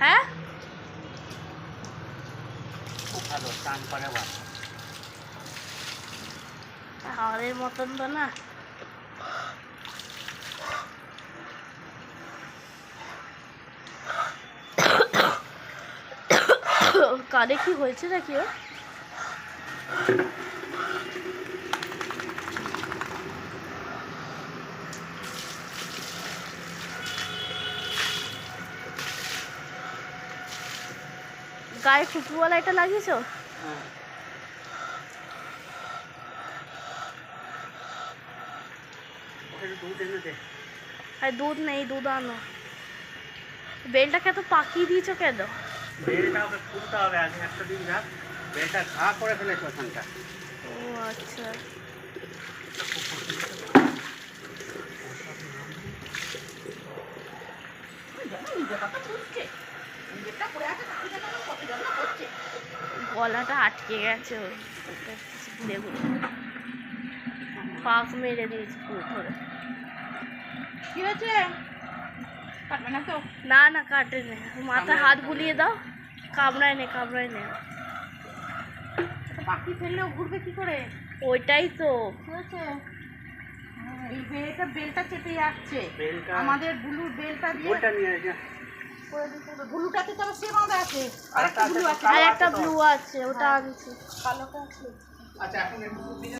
হ্যাঁ খুব ভালো স্নান করে বল। আমাদের মতন তো না। কানে কি হয়েছে নাকি ওর? গায়ে ফুটবলা এটা লাগিয়েছো? দুধ এনে দে। আর দুধ নেই, দুধ আনো। বেলটাকে এত পাকিয়ে দিয়েছো কেন? বেলটা ওকে খুলতে হবে আগে, একটা দিন যাক। বেলটা ঘা করে ফেলেছে ওখানটা। ও আচ্ছা। গলাটা আটকে গেছে ওর, ঘুরে ঘুরে পাক মেরে দিয়েছে পুরো ধরে। কি হয়েছে? কাটবে না তো? না না কাটে নে, মাথায় হাত বুলিয়ে দাও। কামড়ায় নে, কামড়ায় নে। পাখি ফেললেও ঘুরবে কি করে? ওইটাই তো। কি হয়েছে? এই বেলটা বেলটা চেপে যাচ্ছে। বেলটা আমাদের ব্লুর বেলটা দিয়ে বলটা নিয়ে যা। করে দিতে হবে। ব্লুটাতে তো আবার সেম আদা আছে। আরেকটা আরেকটা ব্লু আছে তো, আছে। আর কালো একটা আছে তো। ব্লু আছে, ওটা আনছি। কালোটা আছে। আচ্ছা এখন একটু